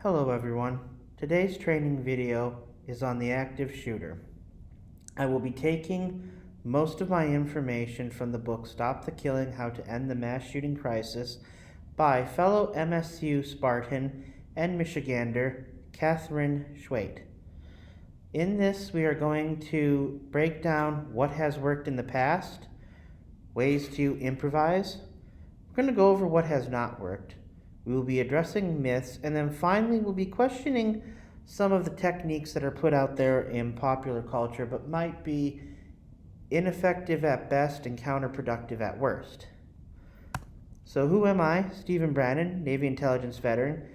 Hello everyone. Today's training video is on the active shooter. I will be taking most of my information from the book Stop the Killing: How to End the Mass Shooting Crisis by fellow MSU Spartan and Michigander Catherine Schwait. In this, we are going to break down what has worked in the past, ways to improvise. We're going to go over what has not worked. We will be addressing myths, and then finally we'll be questioning some of the techniques that are put out there in popular culture but might be ineffective at best and counterproductive at worst. So who am I? Stephen Brannon, Navy intelligence veteran,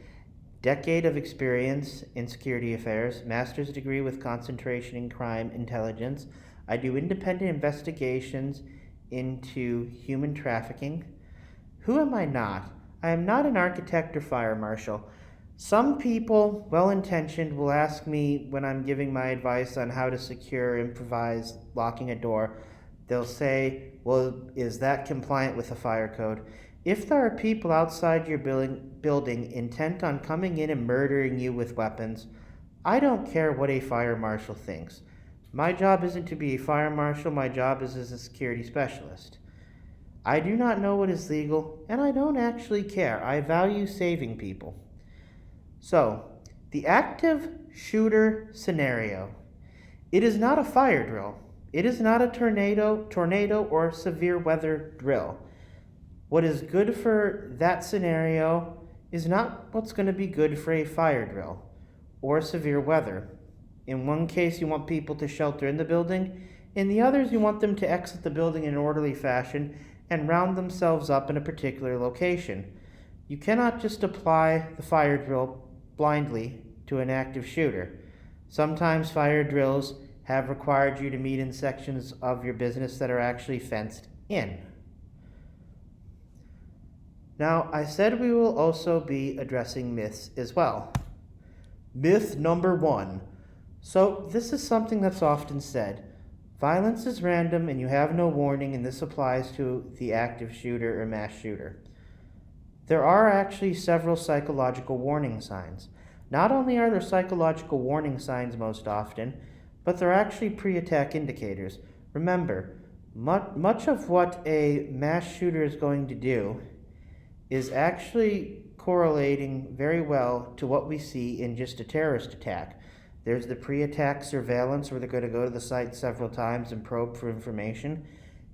decade of experience in security affairs, master's degree with concentration in crime intelligence. I do independent investigations into human trafficking. Who am I not? I am not an architect or fire marshal. Some people, well-intentioned, will ask me when I'm giving my advice on how to secure, improvise, locking a door. They'll say, well, is that compliant with the fire code? If there are people outside your building intent on coming in and murdering you with weapons, I don't care what a fire marshal thinks. My job isn't to be a fire marshal. My job is as a security specialist. I do not know what is legal, and I don't actually care. I value saving people. So, the active shooter scenario. It is not a fire drill. It is not a tornado or severe weather drill. What is good for that scenario is not what's going to be good for a fire drill or severe weather. In one case, you want people to shelter in the building. In the others, you want them to exit the building in an orderly fashion and round themselves up in a particular location. You cannot just apply the fire drill blindly to an active shooter. Sometimes fire drills have required you to meet in sections of your business that are actually fenced in. Now, I said we will also be addressing myths as well. Myth number 1. So, this is something that's often said. Violence is random and you have no warning, and this applies to the active shooter or mass shooter. There are actually several psychological warning signs. Not only are there psychological warning signs most often, but they're actually pre-attack indicators. Remember, much of what a mass shooter is going to do is actually correlating very well to what we see in just a terrorist attack. There's the pre-attack surveillance where they're going to go to the site several times and probe for information,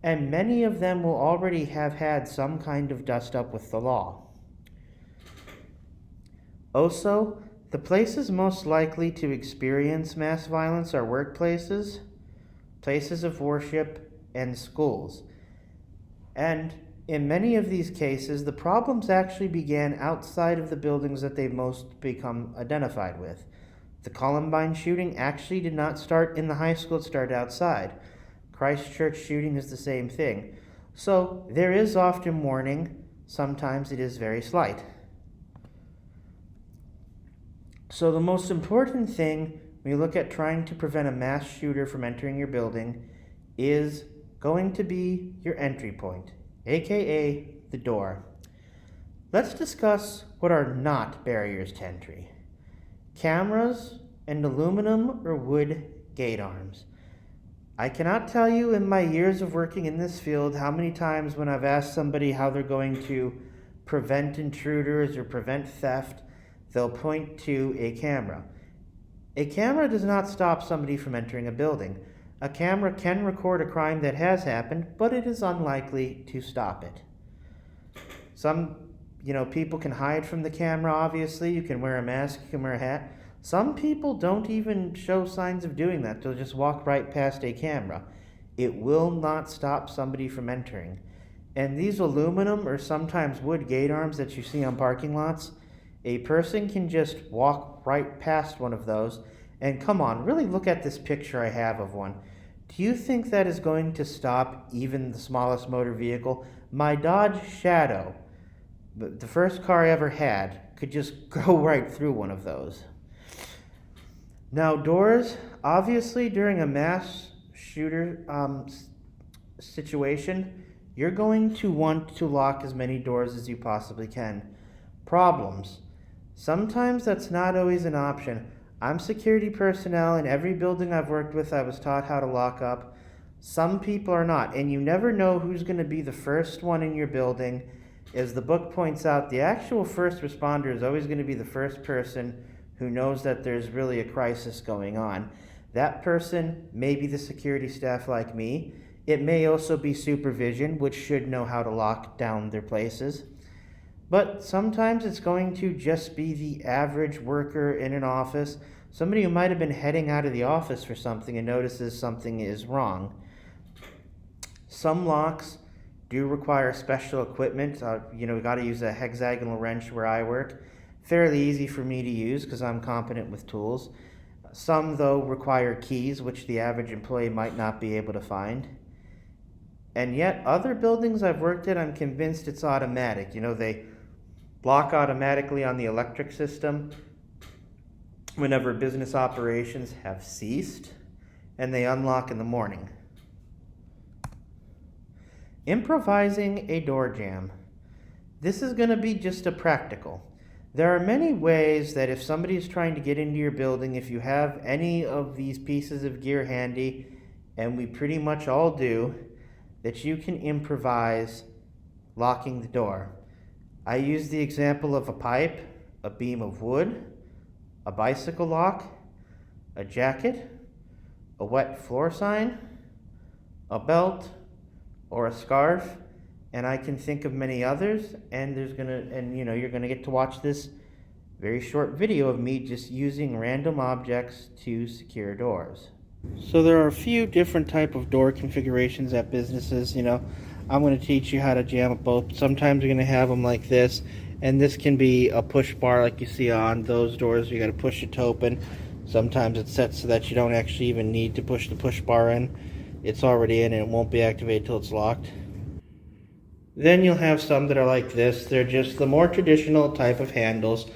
and many of them will already have had some kind of dust-up with the law. Also, the places most likely to experience mass violence are workplaces, places of worship, and schools. And in many of these cases, the problems actually began outside of the buildings that they've most become identified with. The Columbine shooting actually did not start in the high school, it started outside. Christchurch shooting is the same thing. So there is often warning, sometimes it is very slight. So the most important thing when you look at trying to prevent a mass shooter from entering your building is going to be your entry point, aka the door. Let's discuss what are not barriers to entry. Cameras and aluminum or wood gate arms. I cannot tell you in my years of working in this field how many times when I've asked somebody how they're going to prevent intruders or prevent theft, they'll point to a camera. A camera does not stop somebody from entering a building. A camera can record a crime that has happened, but it is unlikely to stop it. Some people can hide from the camera, obviously. You can wear a mask, you can wear a hat. Some people don't even show signs of doing that. They'll just walk right past a camera. It will not stop somebody from entering. And these aluminum or sometimes wood gate arms that you see on parking lots, a person can just walk right past one of those. And come on, really look at this picture I have of one. Do you think that is going to stop even the smallest motor vehicle? My Dodge Shadow, the first car I ever had, could just go right through one of those. Now, doors, obviously during a mass shooter situation, you're going to want to lock as many doors as you possibly can. Problems. Sometimes that's not always an option. I'm security personnel. In every building I've worked with, I was taught how to lock up. Some people are not, and you never know who's going to be the first one in your building. As the book points out, the actual first responder is always going to be the first person who knows that there's really a crisis going on. That person may be the security staff like me. It may also be supervision, which should know how to lock down their places. But sometimes it's going to just be the average worker in an office, somebody who might have been heading out of the office for something and notices something is wrong. Some locks do require special equipment. We got to use a hexagonal wrench where I work. Fairly easy for me to use because I'm competent with tools. Some, though, require keys, which the average employee might not be able to find. And yet, other buildings I've worked in, I'm convinced it's automatic. They lock automatically on the electric system whenever business operations have ceased, and they unlock in the morning. Improvising a door jam. This is going to be just a practical. There are many ways that if somebody is trying to get into your building, if you have any of these pieces of gear handy, and we pretty much all do, that you can improvise locking the door. I use the example of a pipe, a beam of wood, a bicycle lock, a jacket, a wet floor sign, a belt, or a scarf, and I can think of many others, and you're gonna get to watch this very short video of me just using random objects to secure doors. So there are a few different type of door configurations at businesses. I'm going to teach you how to jam a bolt. Sometimes you're going to have them like this, and this can be a push bar like you see on those doors. You got to push it to open. Sometimes it's set so that you don't actually even need to push the push bar in. It's already in and it won't be activated till it's locked. Then you'll have some that are like this. They're just the more traditional type of handles.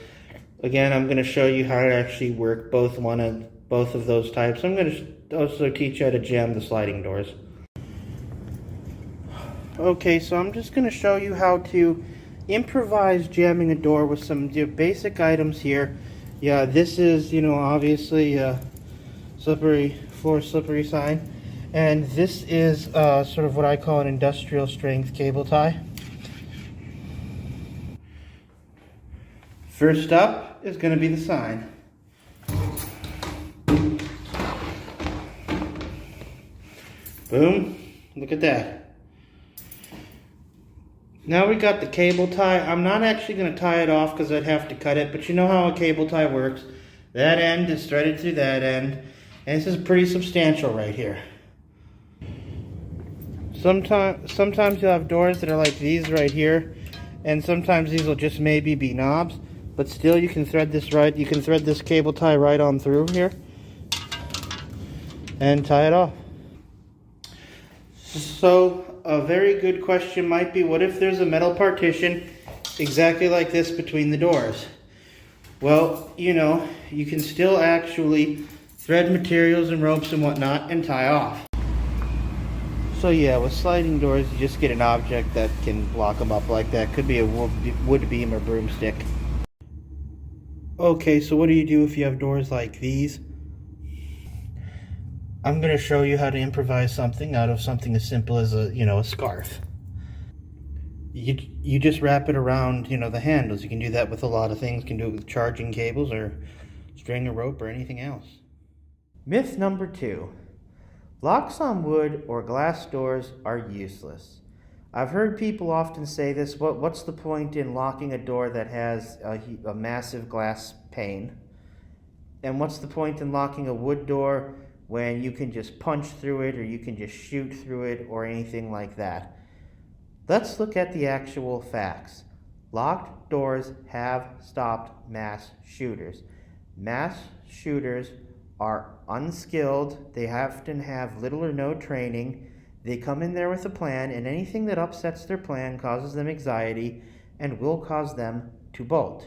Again, I'm going to show you how to actually work both of those types. I'm going to also teach you how to jam the sliding doors. Okay, so I'm just going to show you how to improvise jamming a door with some basic items here. Yeah, this is, obviously a slippery sign. And this is sort of what I call an industrial strength cable tie. First up is going to be the sign. Boom, look at that. Now we got the cable tie. I'm not actually going to tie it off because I'd have to cut it, but you know how a cable tie works. That end is threaded through that end, and this is pretty substantial right here. Sometimes you'll have doors that are like these right here, and sometimes these will just maybe be knobs, but still you can thread this cable tie right on through here and tie it off. So a very good question might be, what if there's a metal partition exactly like this between the doors? Well, you can still actually thread materials and ropes and whatnot and tie off. So yeah, with sliding doors, you just get an object that can lock them up like that. Could be a wood beam or broomstick. Okay, so what do you do if you have doors like these? I'm going to show you how to improvise something out of something as simple as a scarf. You just wrap it around, the handles. You can do that with a lot of things. You can do it with charging cables or string or rope or anything else. Myth number 2. Locks on wood or glass doors are useless. I've heard people often say this, what's the point in locking a door that has a massive glass pane? And what's the point in locking a wood door when you can just punch through it or you can just shoot through it or anything like that? Let's look at the actual facts. Locked doors have stopped mass shooters. Mass shooters are unskilled. They often have little or no training. They come in there with a plan, and anything that upsets their plan causes them anxiety and will cause them to bolt.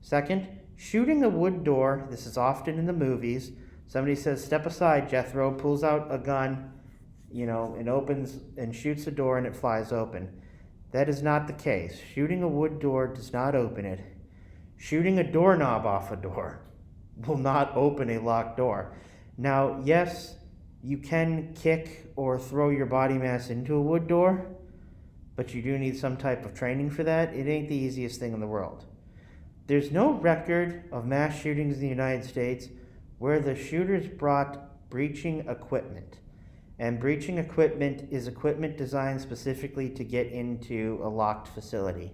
Second, shooting a wood door. This is often in the movies. Somebody says, "Step aside, Jethro," pulls out a gun, and opens and shoots a door and it flies open. That is not the case. Shooting a wood door does not open it. Shooting a doorknob off a door will not open a locked door. Now, yes, you can kick or throw your body mass into a wood door, but you do need some type of training for that. It ain't the easiest thing in the world. There's no record of mass shootings in the United States where the shooters brought breaching equipment. And breaching equipment is equipment designed specifically to get into a locked facility.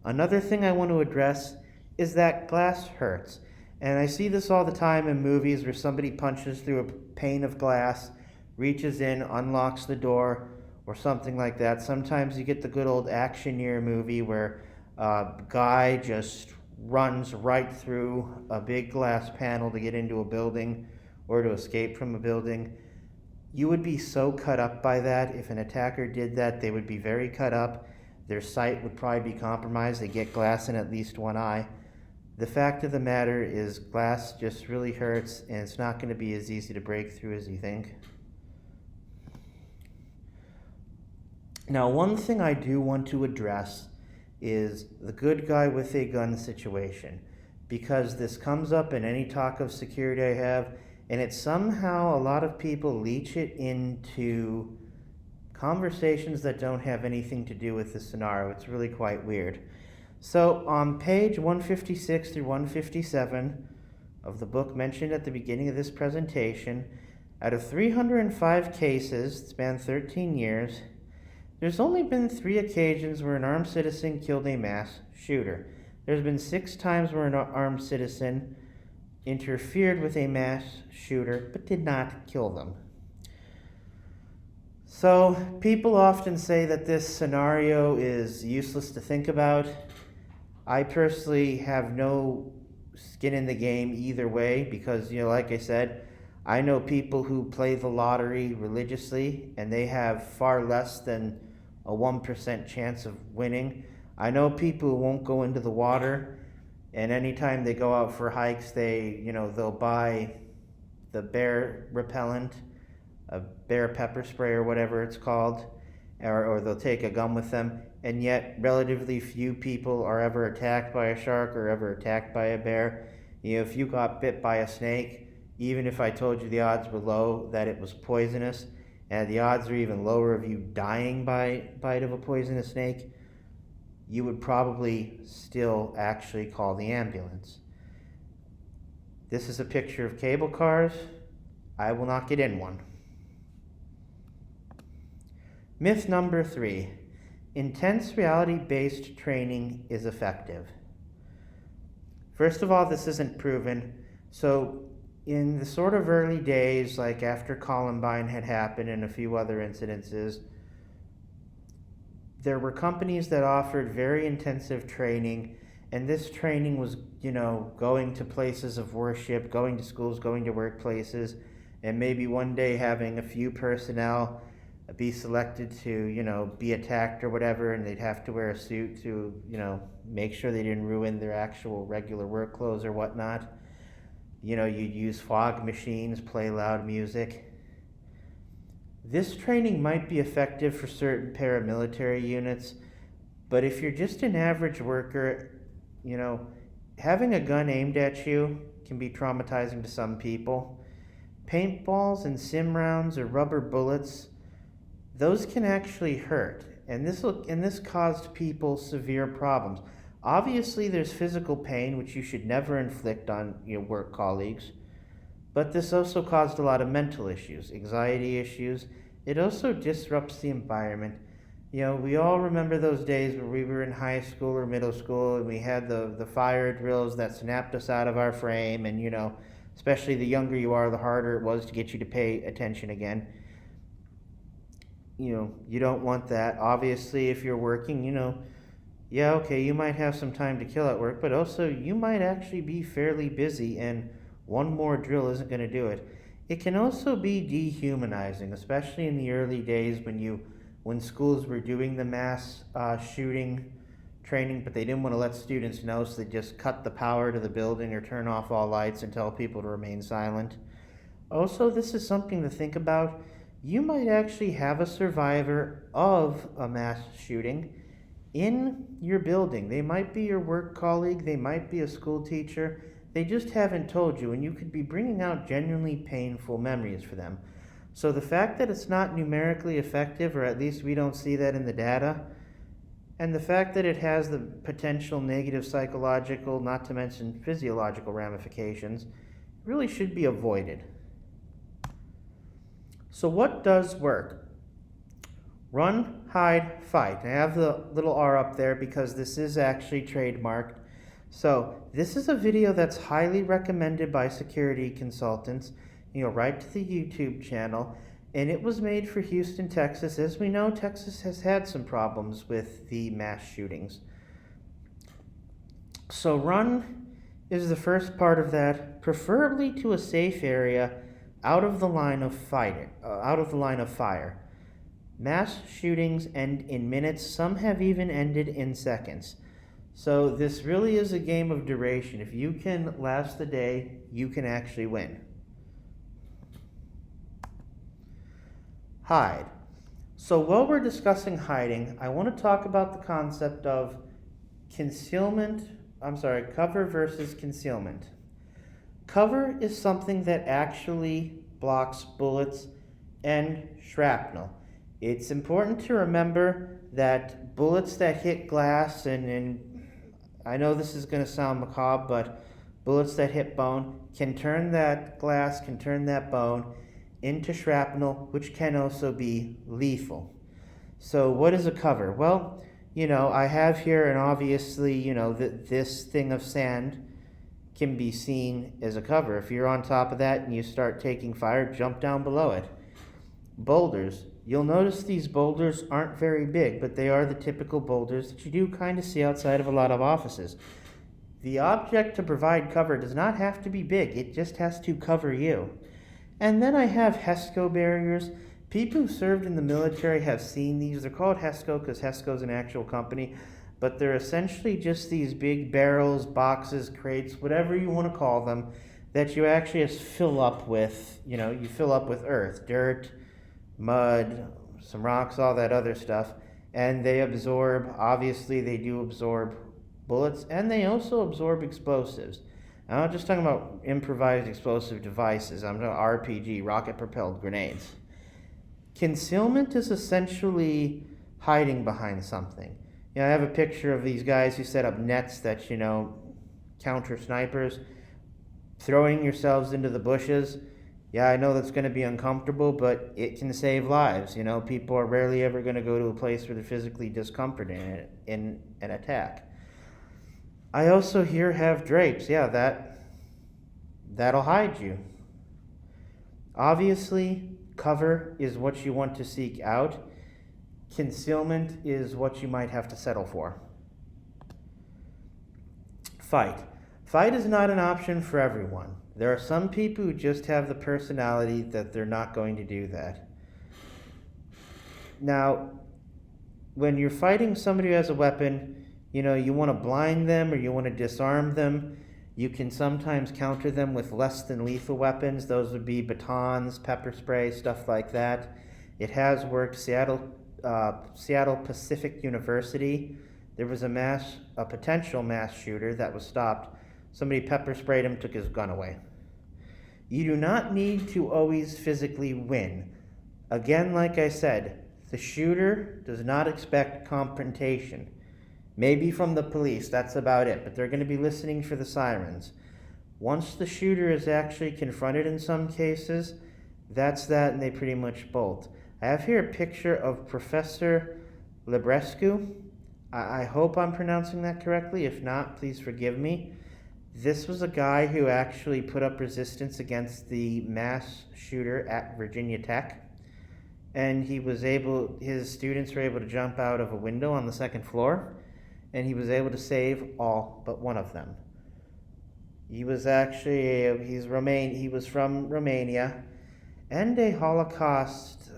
Another thing I want to address is that glass hurts. And I see this all the time in movies where somebody punches through a pane of glass, reaches in, unlocks the door, or something like that. Sometimes you get the good old actioneer movie where a guy just runs right through a big glass panel to get into a building or to escape from a building. You would be so cut up by that. If an attacker did that, they would be very cut up. Their sight would probably be compromised. They get glass in at least one eye. The fact of the matter is glass just really hurts, and it's not going to be as easy to break through as you think. Now, one thing I do want to address is the good guy with a gun situation, because this comes up in any talk of security I have, and it's somehow a lot of people leech it into conversations that don't have anything to do with the scenario. It's really quite weird. So on page 156 through 157 of the book mentioned at the beginning of this presentation, out of 305 cases that span 13 years, there's only been 3 occasions where an armed citizen killed a mass shooter. There's been 6 times where an armed citizen interfered with a mass shooter but did not kill them. So people often say that this scenario is useless to think about. I personally have no skin in the game either way because, like I said, I know people who play the lottery religiously and they have far less than a 1% chance of winning. I know people who won't go into the water, and anytime they go out for hikes, they'll buy the bear repellent, a bear pepper spray or whatever it's called, or they'll take a gun with them, and yet relatively few people are ever attacked by a shark or ever attacked by a bear. If you got bit by a snake, even if I told you the odds were low that it was poisonous, and the odds are even lower of you dying by bite of a poisonous snake, you would probably still actually call the ambulance. This is a picture of cable cars. I will not get in one. Myth number 3. Intense reality-based training is effective. First of all, this isn't proven. So in the sort of early days, like after Columbine had happened and a few other incidences, there were companies that offered very intensive training, and this training was, going to places of worship, going to schools, going to workplaces, and maybe one day having a few personnel be selected to, be attacked or whatever, and they'd have to wear a suit to, make sure they didn't ruin their actual regular work clothes or whatnot. You'd use fog machines, play loud music. This training might be effective for certain paramilitary units, but if you're just an average worker, having a gun aimed at you can be traumatizing to some people. Paintballs and sim rounds or rubber bullets, those can actually hurt, and this caused people severe problems. Obviously, there's physical pain, which you should never inflict on your work colleagues, but this also caused a lot of mental issues, anxiety issues. It also disrupts the environment. We all remember those days where we were in high school or middle school and we had the fire drills that snapped us out of our frame, and especially the younger you are, the harder it was to get you to pay attention again. You don't want that. Obviously, if you're working, you might have some time to kill at work, but also you might actually be fairly busy, and one more drill isn't going to do it. It can also be dehumanizing, especially in the early days when schools were doing the mass shooting training, but they didn't want to let students know, so they just cut the power to the building or turn off all lights and tell people to remain silent. Also, this is something to think about. You might actually have a survivor of a mass shooting in your building. They might be your work colleague, they might be a school teacher, they just haven't told you, and you could be bringing out genuinely painful memories for them. So the fact that it's not numerically effective, or at least we don't see that in the data, and the fact that it has the potential negative psychological, not to mention physiological ramifications, really should be avoided. So what does work? Run, hide, fight. I have the little R up there because this is actually trademarked. So this is a video that's highly recommended by security consultants. You go right to the YouTube channel, and it was made for Houston, Texas. As we know, Texas has had some problems with the mass shootings. So run is the first part of that, preferably to a safe area, out of the line of fire. Mass shootings end in minutes. Some have even ended in seconds. So this really is a game of duration. If you can last the day, you can actually win. Hide. So while we're discussing hiding, I want to talk about the concept of cover versus concealment. Cover is something that actually blocks bullets and shrapnel. It's important to remember that bullets that hit glass, and I know this is going to sound macabre, but bullets that hit bone can turn that glass, can turn that bone into shrapnel, which can also be lethal. So what is a cover? Well, I have here, and obviously, this thing of sand can be seen as a cover. If you're on top of that and you start taking fire, jump down below it. Boulders. You'll notice these boulders aren't very big, but they are the typical boulders that you do kind of see outside of a lot of offices. The object to provide cover does not have to be big, it just has to cover you. And then I have HESCO barriers. People who served in the military have seen these. They're called HESCO because HESCO is an actual company, but they're essentially just these big barrels, boxes, crates, whatever you want to call them, that you actually just fill up with, you fill up with earth, dirt, mud, some rocks, all that other stuff, and they do absorb bullets, and they also absorb explosives. I'm not just talking about improvised explosive devices, I'm talking RPG, rocket-propelled grenades. Concealment is essentially hiding behind something. I have a picture of these guys who set up nets that, counter snipers, throwing yourselves into the bushes. Yeah, I know that's going to be uncomfortable, but it can save lives. People are rarely ever going to go to a place where they're physically discomforted in an attack. I also here have drapes. Yeah, that'll hide you. Obviously, cover is what you want to seek out. Concealment is what you might have to settle for. Fight. Fight is not an option for everyone. There are some people who just have the personality that they're not going to do that. Now, when you're fighting somebody who has a weapon, you want to blind them or you want to disarm them. You can sometimes counter them with less than lethal weapons. Those would be batons, pepper spray, stuff like that. It has worked. Seattle Pacific University, there was a potential mass shooter that was stopped. Somebody pepper sprayed him, took his gun away. You do not need to always physically win. Again, like I said, the shooter does not expect confrontation. Maybe from the police, that's about it, but they're going to be listening for the sirens. Once the shooter is actually confronted in some cases, that's that, and they pretty much bolt. I have here a picture of Professor Librescu. I hope I'm pronouncing that correctly. If not, please forgive me. This was a guy who actually put up resistance against the mass shooter at Virginia Tech. And his students were able to jump out of a window on the second floor, and he was able to save all but one of them. He was from Romania, and a Holocaust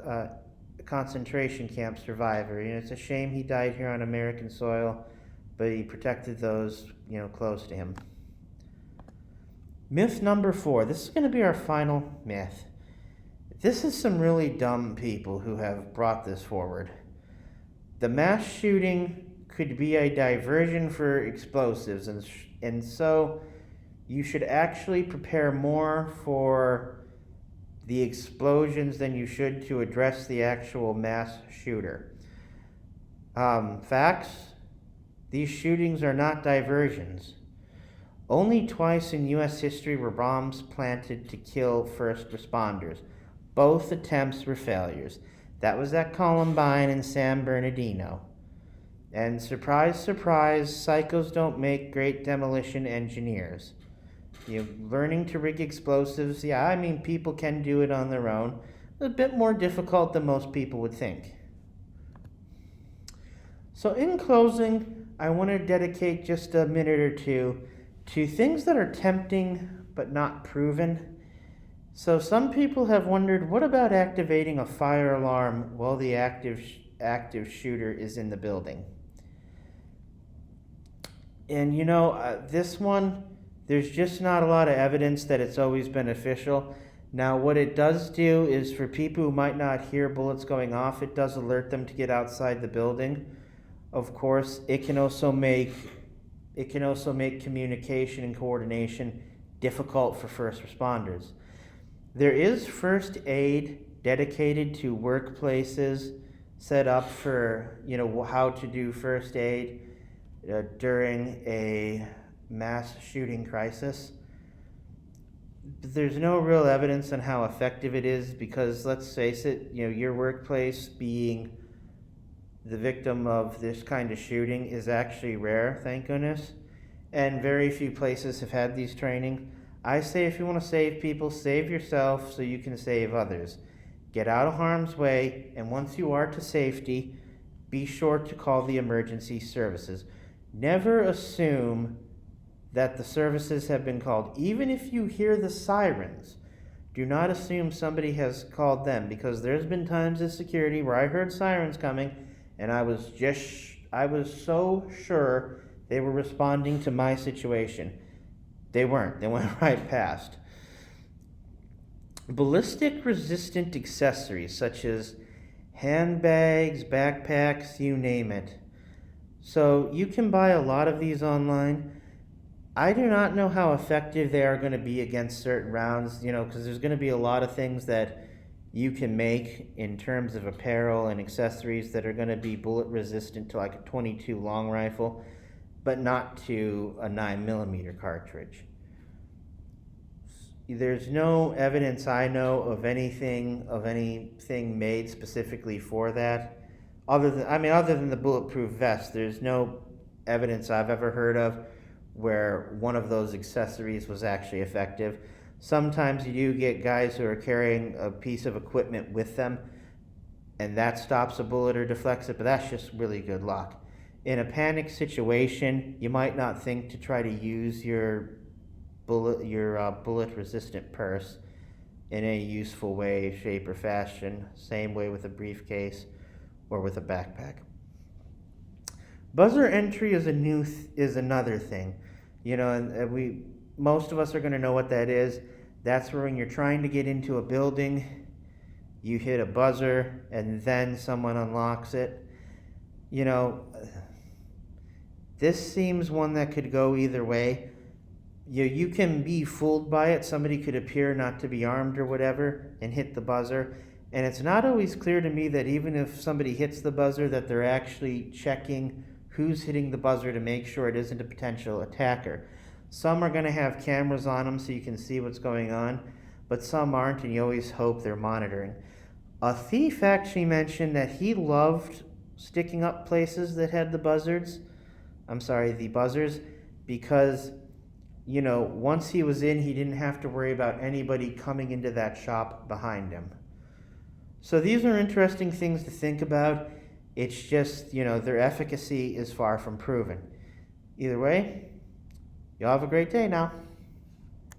concentration camp survivor. It's a shame he died here on American soil, but he protected those, close to him. Myth number 4. This is going to be our final myth. This is some really dumb people who have brought this forward. The mass shooting could be a diversion for explosives, and so you should actually prepare more for the explosions than you should to address the actual mass shooter. Facts: these shootings are not diversions. Only twice in U.S. history were bombs planted to kill first responders. Both attempts were failures. That was at Columbine and San Bernardino. And surprise, surprise, psychos don't make great demolition engineers. Learning to rig explosives, people can do it on their own. A bit more difficult than most people would think. So in closing, I want to dedicate just a minute or two to things that are tempting but not proven. So some people have wondered, what about activating a fire alarm while the active shooter is in the building? And this one, there's just not a lot of evidence that it's always beneficial. Now, what it does do is, for people who might not hear bullets going off, it does alert them to get outside the building. Of course, it can also make communication and coordination difficult for first responders. There is first aid dedicated to workplaces set up for how to do first aid during a mass shooting crisis. But there's no real evidence on how effective it is, because let's face it, your workplace being the victim of this kind of shooting is actually rare, thank goodness, and very few places have had these training. I say, if you want to save people, save yourself so you can save others. Get out of harm's way, and once you are to safety, be sure to call the emergency services. Never assume that the services have been called. Even if you hear the sirens, do not assume somebody has called them, because there's been times at security where I heard sirens coming, and I was so sure they were responding to my situation. They weren't. They went right past. Ballistic resistant accessories such as handbags, backpacks, you name it. So you can buy a lot of these online. I do not know how effective they are going to be against certain rounds, because there's going to be a lot of things that you can make in terms of apparel and accessories that are going to be bullet resistant to like a .22 long rifle, but not to a 9mm cartridge. There's no evidence I know of anything made specifically for that. Other than the bulletproof vest, there's no evidence I've ever heard of where one of those accessories was actually effective. Sometimes you do get guys who are carrying a piece of equipment with them, and that stops a bullet or deflects it, but that's just really good luck. In a panic situation, you might not think to try to use your bullet-resistant purse in a useful way, shape, or fashion. Same way with a briefcase or with a backpack. Buzzer entry is another thing, and most of us are going to know what that is. That's where, when you're trying to get into a building, you hit a buzzer and then someone unlocks it. This seems one that could go either way. You can be fooled by it. Somebody could appear not to be armed or whatever and hit the buzzer. And it's not always clear to me that even if somebody hits the buzzer, that they're actually checking who's hitting the buzzer to make sure it isn't a potential attacker. Some are going to have cameras on them so you can see what's going on, but some aren't, and you always hope they're monitoring. A thief actually mentioned that he loved sticking up places that had the buzzers, because, once he was in, he didn't have to worry about anybody coming into that shop behind him. So these are interesting things to think about. It's just, their efficacy is far from proven. Either way, y'all have a great day now.